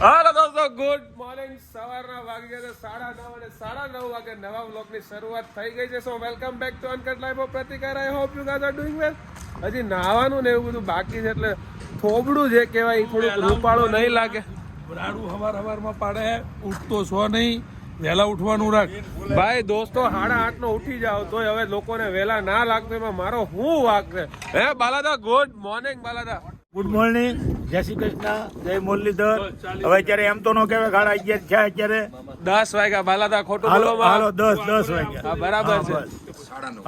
હાલો દોસ્તો, good morning. સવારના વાગી ગયા 9:30 અને 9:30 વાગે નવા વ્લોગની શરૂઆત થઈ ગઈ છે. So welcome back to uncut life of Pratikar. I hope you guys are doing well. હજી નાવાનું ને એવું બધું બાકી છે, એટલે થોબડું જે કહેવાય થોડુંક રૂપાળું નહીં લાગે. રાડું હવારમાં પાડે, ઉઠતો છો નહીં, વહેલા ઉઠવાનું રાખ ભાઈ. દોસ્તો 8:30 નો ઉઠી જાવ તોય હવે લોકોને વહેલા ના લાગતો એમાં મારો શું વાક છે? હે બાલાદા, ગુડ મોર્નિંગ બાલાદા. ગુડ મોર્નિંગ, જય શ્રી કૃષ્ણ, જય મુરલીધર. હવે અત્યારે એમ તો નો કહેવાય 11:30 થયા, અત્યારે 10 વાગ્યા બાલાદા. ખોટું હાલો બોલો. હાલો 10 વાગ્યા. હા, બરાબર છે.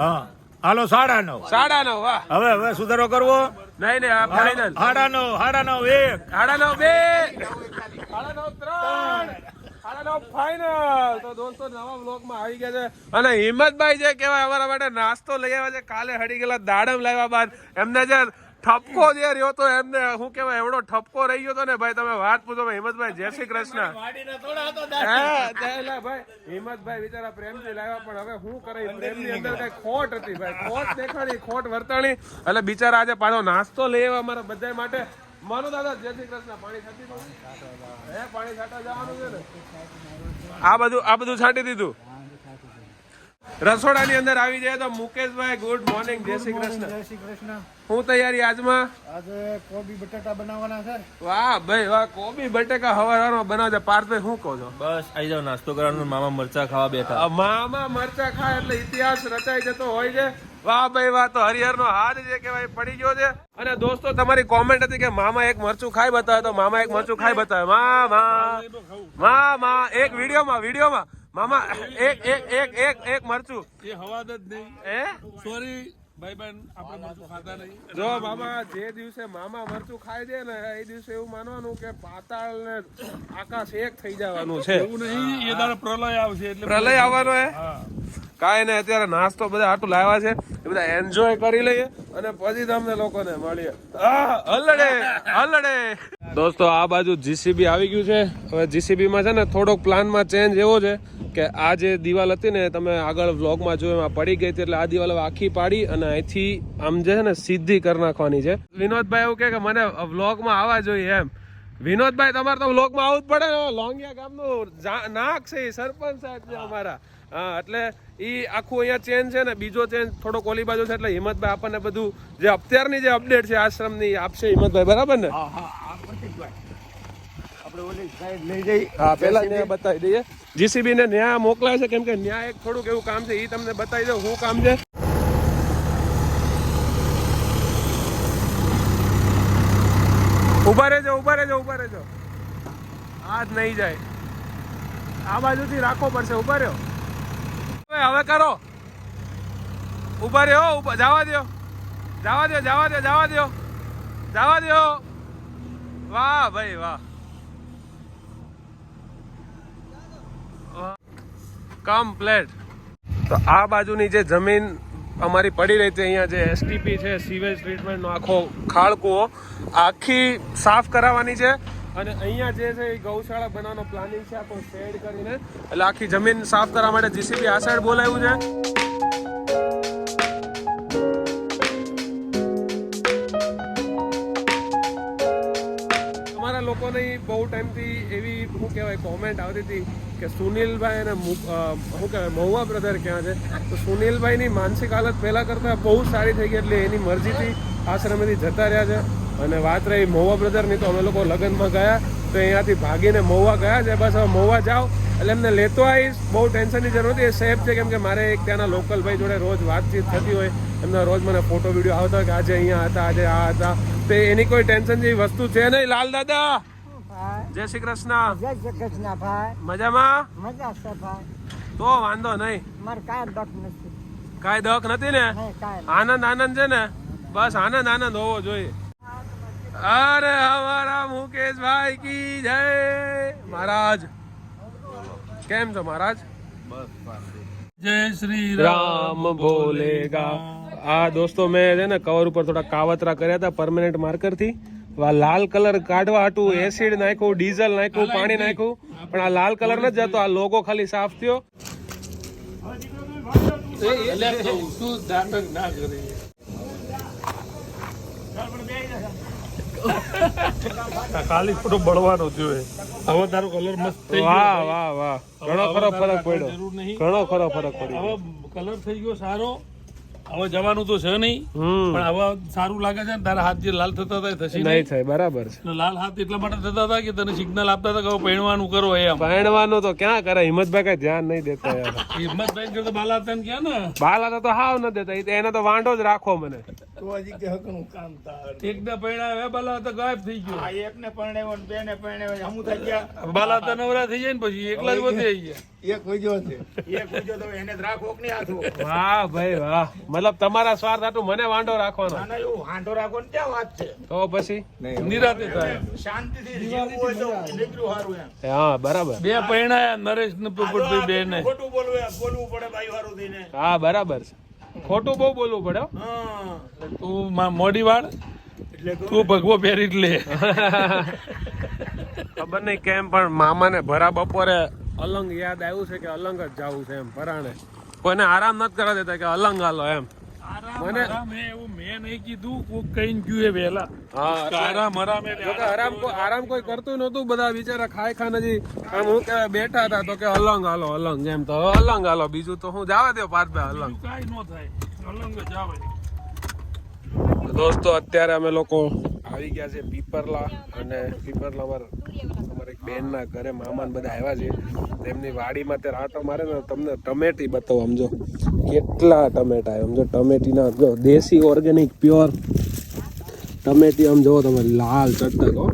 હા હાલો 9:30. 9:30. વાહ. હવે સુધારો કરવો નહીં નહીં, આ ફાઇનલ. 9:30, 1. 9:30, 2. 9:30, 3. 9:30 ફાઇનલ. તો દોસ્તો નવા વ્લોગમાં આવી ગયા છે અને હિંમતભાઈ જે કહેવાય અમારા માટે નાસ્તો લઈ આવ્યા છે. કાલે હડી ગયેલા દાડમ લાવ્યા બાદ એમને જે ઠપકો જે રહ્યો તો એમને શું કહેવાય એવડો ઠપકો રહી ગયો તો ને ભાઈ, તમે વાત પૂછો. હિંમતભાઈ જય શ્રી કૃષ્ણ. ભાઈ હિંમતભાઈ બિચારા પ્રેમથી લાવ્યા, પણ હવે શું કરે, પ્રેમની અંદર કઈ ખોટ હતી ભાઈ. ખોટ દેખાણી, ખોટ વર્તાણી, એટલે બિચારા આજે પાછો નાસ્તો લઈ આવ્યા અમારા બધા માટે. માનો દાદા જય શ્રી કૃષ્ણ. પાણી છાંટી દઉં? હે, પાણી છાંટવા જવાનું છે ને? આ બધું છાંટી દીધું. રસોડાની અંદર આવી જાય તો મુકેશભાઈ, ગુડ મોર્નિંગ, જય શ્રી કૃષ્ણ. જય શ્રી કૃષ્ણ. હું તૈયારી આજમાં? આજે કોબી બટાટા બનાવવાના છે. વાહ ભાઈ વાહ, કોબી બટેકા હવારમાં બનાવજો. પાર્થભાઈ શું કહો છો? બસ આવી જાવ, નાસ્તો કરવાનું. મામા મરચા ખાવા બેઠા. મામા મરચા ખાય એટલે ઇતિહાસ રચાઈ જતો હોય છે. વાહ ભાઈ વાહ. તો હરિહરનો હાથ જે કહેવાય પડી ગયો છે. અને દોસ્તો તમારી કોમેન્ટ હતી કે મામા એક મરચું ખાઈ બતાવે, તો મામા એક મરચું ખાઈ બતાવે. મામા એક વિડીયોમાં મામા એક મરચું. એ હવાદ જ નહીં. એ સોરી ભાઈ બહેન, આપણે મરચું ખાતા નહીં. જો મામા જે દિવસે મામા મરચું ખાઈ દે ને એ દિવસે એવું માનવાનું કે પાતાળ ને આકાશ એક થઈ જવાનું છે. એવું નહીં, એ દાડે પ્રલય આવશે. એટલે પ્રલય આવવાનો હે. હા, કાંઈ ને અત્યારે નાસ્તો બધા આટલું લાવ્યા છે, એ બધા એન્જોય કરી લઈએ અને પછી તમને લોકોને મળીએ. હલડે દોસ્તો, આ બાજુ જીસીબી આવી ગયું છે. હવે જીસીબી માં છે ને થોડોક પ્લાનમાં ચેન્જ એવો છે કે આ જે દિવાલ હતી ને, તમે આગળ વ્લોગમાં જોયું એમાં પડી ગઈ હતી, એટલે આ દિવાલ હવે આખી પાડી અને અહીંથી આમ જે છે ને સીધી કરી નાખવાની છે. વિનોદભાઈ એવું કે મને વ્લોગમાં આવવા જોઈએ એમ. વિનોદભાઈ તમારે તો વ્લોગમાં આવવું જ પડે ને. લોંગિયા ગામનું નાક છે, સરપંચ સાહેબ છે અમારા. હા, એટલે ઈ આખું અહીંયા ચેન્જ છે ને, બીજો ચેન્જ થોડોક ઓલી બાજુ છે. એટલે હિંમતભાઈ આપણને બધું જે અત્યારની જે અપડેટ છે આશ્રમની આપશે હિંમતભાઈ, બરાબર ને? આપણે ઓલી સાઈડ લઈ જઈ. હા, પેલા ન્યા બતાવી દઈએ. જીસીબી ને ન્યા મોકલાય છે, કેમ કે ન્યા એક થોડુંક એવું કામ છે, ઈ તમને બતાવી દઉં શું કામ છે. ઉભા રહેજો. આ જ નહીં જાય, આ બાજુથી રાખવો પડશે. ઉભા રહ્યો, હવે કરો. ઉભા રહ્યો, જવા દો. વાહ ભાઈ વાહ. કમ્પ્લેટ. તો આ બાજુની જે જમીન અમારી પડી રહી હતી, અહીંયા જે એસટીપી છે, સીવેજ ટ્રીટમેન્ટનો આખો ખાળકૂવો, આખી સાફ કરાવવાની છે. અને અહીંયા જે છે એ ગૌશાળા બનાવવાનો પ્લાનિંગ છે, આખો શેડ કરીને. એટલે આખી જમીન સાફ કરવા માટે જીસીબી આ સાઈડ બોલાવ્યું છે. લોકોની બહુ ટાઈમથી એવી શું કહેવાય કોમેન્ટ આવતી હતી કે સુનિલભાઈ અને શું કહેવાય મહુવા બ્રધર ક્યાં છે. તો સુનિલભાઈની માનસિક હાલત પહેલાં કરતાં બહુ સારી થઈ ગઈ, એટલે એની મરજીથી આશ્રમેથી જતા રહ્યા છે. અને વાત રહી મહુવા બ્રધરની, તો અમે લોકો લગ્નમાં ગયા તો અહીંયાથી ભાગીને મહુવા ગયા છે. બસ હવે મહુવા જાઓ એટલે એમને લેતો આવીશ. બહુ ટેન્શનની જરૂર નથી, એ સેફ છે. કેમ કે મારે એક ત્યાંના લોકલ ભાઈ જોડે રોજ વાતચીત થતી હોય, એમના રોજ મને ફોટો વિડીયો આવતા હોય કે આજે અહીંયા હતા, આજે આ હતા. તો એની કોઈ ટેન્શન જેવી વસ્તુ છે નહીં. લાલ દાદા જય શ્રી કૃષ્ણ. જય શ્રી કૃષ્ણ ભાઈ. મજામાં? મજા છે ભાઈ. તો વાંધો નહીં, મારે કાંઈ દખ નથી. કાંઈ દખ નથી ને? આનંદ છે ને? બસ આનંદ હોવો જોઈએ. અરે અમારા મુકેશભાઈ કી જય. મહારાજ કેમ છો મહારાજ? જય શ્રી રામ ભોલેગા. આ દોસ્તો મેં છે ને કવર ઉપર થોડા કાવતરા કર્યા હતા પરમેનન્ટ માર્કર થી. લાલ કલર કાઢવા હાટું એસિડ નાખ્યું, ડીઝલ નાખ્યું, પાણી નાખ્યું, પણ આ લાલ કલર નથી જતો. આ લોગો ખાલી સાફ થયો. ખાલી ખોટો બળવાનો જોઈએ. હવે તારો કલર મસ્ત થઈ ગયો. વાહ વાહ વાહ, ઘણો ખરો ફરક પડ્યો, જરૂર નહીં. ઘણો ખરો ફરક પડ્યો. હવે કલર થઈ ગયો સારો. હવે જવાનું તો છે નહીં, પણ હવે સારું લાગે છે ને. તારા હાથ જે લાલ થતા હતા એ થશે નહીં નહીં. થાય, બરાબર છે. અને લાલ હાથ એટલા માટે થતા હતા કે તને સિગ્નલ આપતા હતા કે હવે પહેણવાનું કરો એમ. પરણવાનું તો ક્યાં કરે, હિંમતભાઈ કઈ ધ્યાન નહીં દેતા યાર. હિંમતભાઈ કરતા બાલા હતા ને ક્યાં ને બાલા તો હાવ ન દેતા, એને તો વાંઢો જ રાખો મને. તો હજી કે હકનું કામ તાર. એકને પહેણાવ્યા બાલા હતા ગાયબ થઈ ગયો. આ એકને પરણ્યો ને બેને પરણ્યો હમું થઈ ગયા. બાલા હતા નવરા થઈ જાય ને પછી એકલા જ વધે ગયા. એક વજો છે, એક વજો તો એને જ રાખો કે નહીં હાથું. વાહ ભાઈ વાહ, મતલબ તમારા સ્વાર્થ હાટુ મને વાંઢો રાખવાનો. ના ના, એવું હાંડો રાખો ને ક્યાં વાત છે. તો પછી નિરાતે થાય. શાંતિથી જીવવું હોય તો નીકળ્યું સારું એમ. હા બરાબર. બે પહેણાયા નરેશ ને પોપટભાઈ બે ને. ખોટું બોલવું પડે ભાઈ વારું થઈને. હા બરાબર છે, ખોટું બહુ બોલવું પડે હો. હા, તું મોડી વાળ એટલે તો તું ભગવો પહેરી જ લે. ખબર નહીં કેમ પણ મામાને ભરા બપોરે અલંગ યાદ આવ્યું છે કે અલંગ જ જવું છે એમ પરાણે. કોઈને આરામ નથી કરવા દેતા કે અલંગ હાલો એમ. મને મેં નહીં કીધું કોક કઈ ગયું એ વહેલા. હા આરામ હરામ જો કે આરામ કોઈ કરતું નતું, બધા બિચારા ખાઈ ખાને હજી આમ હું કે બેઠા હતા તો કે અલંગ હાલો અલંગ એમ. તો અલંગ હાલો, બીજું તો હું જવા દો પાર્થભાઈ અલંગ. કઈ ન થાય, અલંગ જ આવે. દોસ્તો અત્યારે અમે લોકો આવી ગયા છે પીપરલા, અને પીપરલા અમારે એક બેનના ઘરે મામાને બધા આવ્યા છે. તેમની વાડીમાં અત્યારે આટો મારે ને તમને ટમેટી બતાવો. સમજો કેટલા ટમેટા આવ્યા, સમજો ટમેટીના જો દેશી ઓર્ગેનિક પ્યોર ટમેટી. આમ જુઓ તમે લાલ ચટક હો.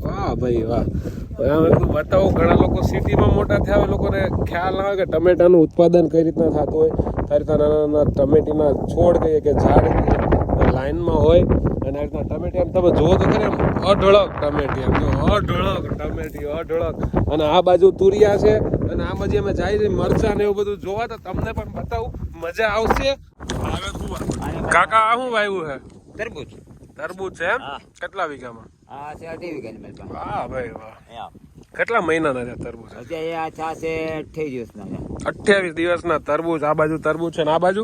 વાહ ભાઈ વાહ. બતાવો, ઘણા લોકો સિટીમાં મોટા થયા હોય, લોકોને ખ્યાલ ના હોય કે ટમેટાનું ઉત્પાદન કઈ રીતના થતું હોય. આ રીતના નાના નાના ટમેટીના છોડ કહીએ કે ઝાડ લાઈનમાં હોય, અને આ રીતના ટમેટી આમ તમે જુઓ તો ખરી આમ અઢળક ટમેટી, આમ જો અઢળક ટમેટી અઢળક. અને આ બાજુ તુરિયા છે, અને આ બાજુ અમે જાય છે મરચાં ને એવું બધું જોવા, તો તમને પણ બતાવું, મજા આવશે. કાકા આ શું વાવ્યું છે? તરબૂચ. તરબૂચ છે એમ? કેટલા વીઘામાં? આ છે 18 વીઘાની મારી પાસે. વાહ ભાઈ વાહ. અહીંયા. કેટલા મહિનાના છે તરબૂચ? અત્યારે આ છે 28 દિવસના છે. 28 દિવસના તરબૂચ. આ બાજુ તરબૂચ છે ને આ બાજુ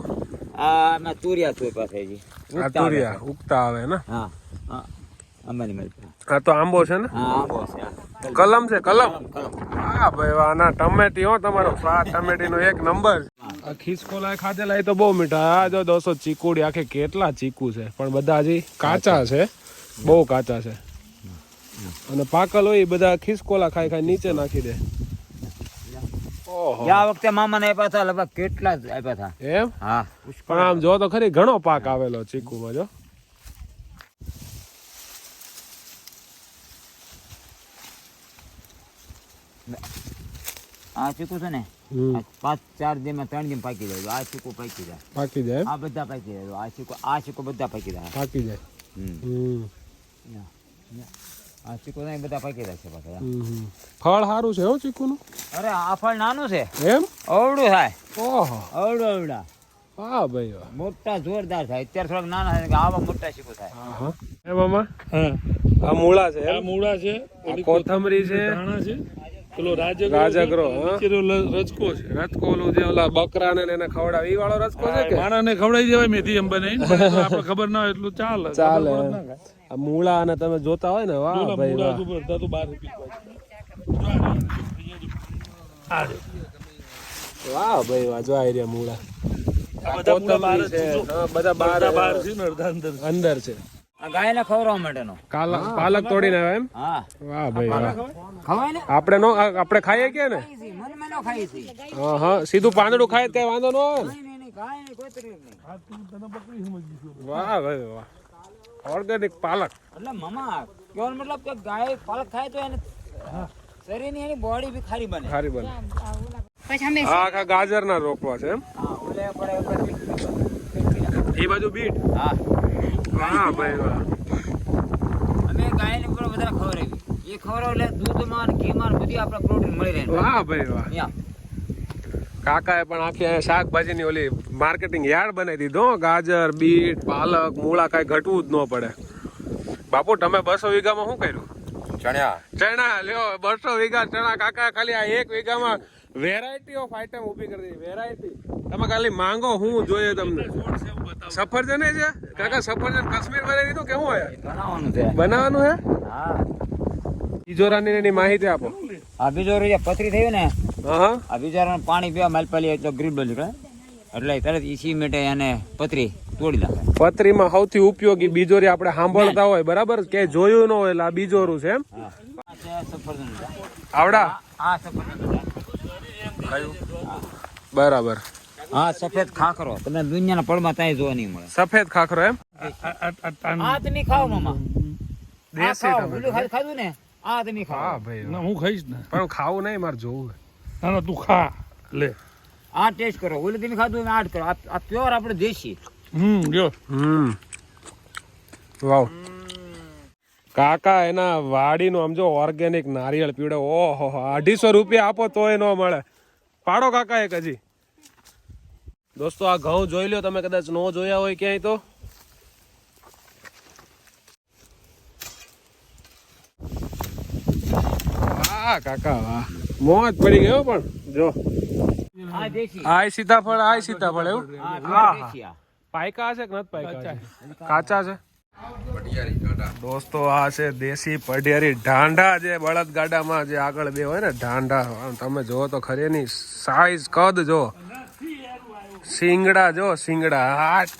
આમાં તુરિયા છે પાસે હજી. આ તુરિયા ઉગતા આવે ને. હા હા, અંબાની મારી પાસે. આ તો આંબો છે ને, હા આંબો છે. કલમ છે કલમ. હા ભાઈ વાહ, ના ટમેટી હો, તમારો સ્વાદ ટમેટીનો એક નંબર. આ ખિસકોલા ખાધેલા એ તો બહુ મીઠા. આ જો દોસ્તો ચીકુડી, આખે કેટલા ચીકુ છે, પણ બધા હજી કાચા છે, બહુ કાચા છે. અને પાકલ હોય એ બધા ખિસકોલા ખાઈ ખાઈ નીચે નાખી દે. ઓહો, આ વખતે મામાને આપ્યા હતા લગભગ કેટલા જ આપ્યા હતા. એમ? હા પણ આમ જો તો ખરી ઘણો પાક આવેલો ચીકુમાં. જો આ ચીકુ છે ને, 5-4 દિવસમાં 3 દિવસ પાકી જાય. આ ચીકુ પાકી જાય, પાકી જાય એમ? આ બધા પાકી જાય. આ ચીકુ બધા પાકી જાય. પાકી જાય. આ ચીકુ નહીં બધા પાકી જાય છે પાછા. ફળ સારું છે હો ચીકુનું. અરે આ ફળ નાનું છે, એમ? અવળું થાય. ઓહો, અવળા વાહ ભાઈ વાહ. મોટા જોરદાર થાય. અત્યારે થોડાક નાના થાય કે આવા મોટા ચીકુ થાય. હા એ મામા, હા, આ મૂળા છે આ એમ? મૂળા છે, આ કોથમરી છે, ધાણા છે, પેલો રાજગરો રાજગરો, છે, હા. નીચેનો રજકો છે. રચકો ઓલું જે ઓલા બકરાને ને એને ખવડાવે ઈ વાળો રચકો છે કે? માણસને ખવડાવી દેવાય મેથી અંબા નહીં, આપણે ખબર ના હોય એટલું ચાલે. ચાલે. ખબર ના કાંઈ. આ મૂળા અને તમે જોતા હોય ને, વાહ પેલા ભાઈ મૂળા વાહ. તો બધા તો 12 રૂપિયા આ જો. વાહ ભાઈ વાહ, જો આ રહ્યા મૂળા. આ બધા મૂળા બહાર જ છે, છે જો. હા, બધા બહાર બહાર છે ને અડધા અંદર છે. અંદર છે. આ ગાયને ખવડાવવા માટેનો. પાલક તોડીને આવે એમ? હા વાહ ભાઈ વાહ. ખવાય ને. આપણે ખાઈએ કે ને? મને ન ખાઈ છે. હા હા, સીધું પાંદડું ખાય કઈ વાંધો ન આવે ને? નહીં ગાય નહીં, કોઈ તકલીફ નહીં. વાહ ભાઈ વાહ, ઓર્ગેનિક પાલક. એટલે મામા કહેવાનો મતલબ કે ગાય પાલક ખાય તો એને શરીરની એની બોડી બી ખારી બને. ખારી બને. આ આખા ગાજરના રોપવા છે એમ? હા ઓલે પડે એ બાજુ બીટ. હા વાહ ભાઈ વાહ. અમે ગાયને ઉપર વધારે ખવડાવી. એ ખવડાવ એટલે દૂધમાં ને ઘીમાં ને બધી આપણે પ્રોટીન મળી રહે. વાહ ભાઈ વાહ. અહીંયા કાકાએ પણ આખી અહીંયા શાકભાજીની ઓલી માર્કેટિંગ યાર્ડ બનાવી દીધો. ગાજર, બીટ, પાલક, મૂળા કાંઈ ઘટવું જ ન પડે. બાપુ તમે 200 વીઘામાં શું કર્યું? ચણ્યા ચણા લ્યો, 200 વીઘા ચણા. કાકા ખાલી આ 1 વીઘામાં વેરાયટી ઓફ આઈટમ ઊભી કરી દીધી, વેરાયટી. તમે ખાલી માંગો, હું જોઈએ તમને. સફરજન છે કાકા, સફરજન કાશ્મીર વાળા લીધું કેવું હોય બનાવવાનું છે. બનાવવાનું હે? હા ઈજોરાની એની માહિતી આપો. આ બીજો જે પથરી થયું ને હા આ બીજા પાણી પીવા માલપાલી એટલે ગ્રીબ નીકળે એટલે તરત ઈસી મિનિટે એને પથરી તોડી નાખે. પતરીમાં સૌથી ઉપયોગી બીજોરી આપણે સાંભળતા હોય બરાબર, કે જોયું ન હોય એટલે આ બીજોરું છે એમ. હા આ છે સફરજન છે. આવડા આ સફરજન છે. બરાબર. હા સફેદ ખાખરો તમને દુનિયાના પડમાં ત્યાં જોવા નહીં મળે. સફેદ ખાખરો એમ. આ તમે ખાઓ મામા. દેશી ઓલું ખાધું ને આ તમે ખાઓ. હા ભાઈ, ના હું ખાઈશ ને. પણ ખાવું નહીં, મારે જોવું. ના ના તું ખા લે. આ ટેસ્ટ કરો. ઓલું તમે ખાધું ને આ જ કરો. આ પ્યોર આપણે દેશી. જો વાવ. કાકા એના વાડીનું આમ જો ઓર્ગેનિક નારિયેળ પીવડે. ઓહો 250 રૂપિયા આપો તોય ન મળે. પાડો કાકા એક હજી. દોસ્તો આ ઘઉં જોઈ લો તમે, કદાચ ન જોયા હોય ક્યાંય તો. વાહ કાકા વાહ, મોજ પડી ગયો. પણ જો આ દેશી. આય સીતાફળ એવું. આ દેશી આ. પાયકા છે કે નથી પાયકા? કાચા છે. દોસ્તો આ છે દેશી પઢિયારી ઢાંડા, જે બળદ ગાડામાં જે આગળ બે હોય ને ઢાંડા. તમે જો તો ખરી એની સાઈઝ, કદ જો. સિંગડા જો, સિંગડા હાટ.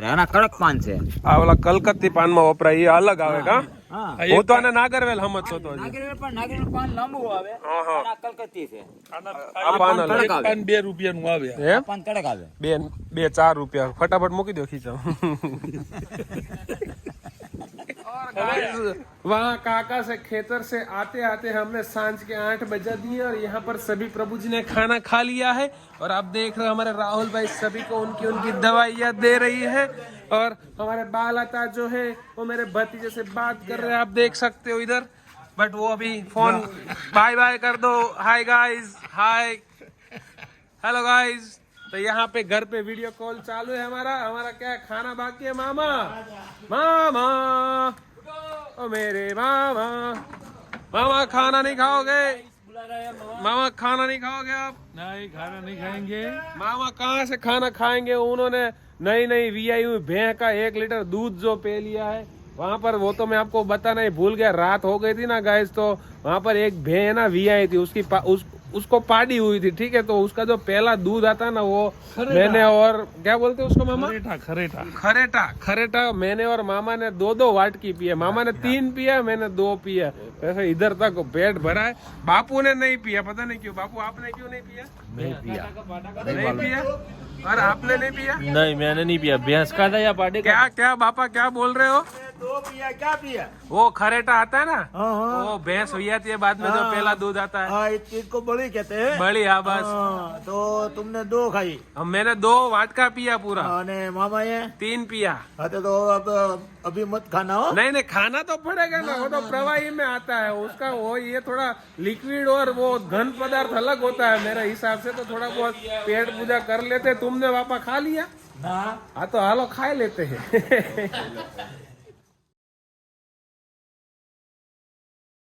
આના કડક પાન છે. આ ઓલા કલકત્તી પાનમાં વપરાય એ અલગ આવે કા? હા હું તો આને નાગરવેલ સમજતો હતો. નાગરેલ પાન લાંબુ આવે. હા. આ કલકત્તી છે. આ પાન અલગ. કડક આવે. 2 રૂપિયાનું આવે. એમ? પાન કડક આવે. 4 રૂપિયા ફટાફટ મૂકી દો ખીચા. वहाँ काका से खेतर से आते आते हमने सांझ के 8 बजा दिए और यहाँ पर सभी प्रभु जी ने खाना खा लिया है और आप देख रहे हो हमारे राहुल भाई सभी को उनकी दवाइयाँ दे रही है और हमारे बालता जो है वो मेरे भतीजे से बात कर रहे हैं, आप देख सकते हो इधर, बट वो अभी फोन बाय बाय कर दो. Hi guys, hi hello guys. तो यहाँ पे घर पे वीडियो कॉल चालू है हमारा क्या खाना बाकी है. मामा ओ मेरे मामा खाना नहीं खाओगे? मामा खाना नहीं खाओगे आप? नहीं खाना नहीं खाएंगे. मामा कहाँ से खाना खाएंगे? उन्होंने नई वीआई हुई भैंस का 1 लीटर दूध जो पे लिया है वहाँ पर, वो तो मैं आपको बताना ही भूल गया. रात हो गई थी ना गाइस, तो वहाँ पर एक भैंस ना वीआई थी, उसको पाड़ी हुई थी. ठीक है, तो उसका जो पहला दूध आता है ना वो मैंने और क्या बोलते हैं उसको मामा? खरेटा मैंने और मामा ने 2 वाटकी पिया. मामा ने 3 पिया, मैंने 2 पिया. वैसे इधर तक पेट भरा है. बापू ने नहीं पिया, पता नहीं क्यों. बापू आपने क्यों नहीं पिया? नहीं पिया. और आपने नहीं पिया? नहीं मैंने नहीं पिया. भैंस का था या पाटे का? क्या बापा क्या बोल रहे हो? 2 पिया, क्या पिया? वो खरेटा आता है ना, हाँ. वो भैंस हुई आती है बाद में, जो पहला दूध आता है. हाँ, इस चीज को बड़ी कहते हैं. बड़ी. हाँ बस. हाँ, तो तुमने 2 खाई अब मैंने 2 वाटका पिया पूरा. અને મામા એ 3 पिया. હા તો अब अभी मत खाना हो. नहीं खाना तो पड़ेगा ना, वो तो प्रवाही में आता है उसका. वो ये थोड़ा लिक्विड और वो घन पदार्थ अलग होता है मेरे हिसाब से. तो थोड़ा बहुत पेट पूजा कर लेते. तुमने पापा खा लिया? ના हाँ तो हालो खाए लेते हैं.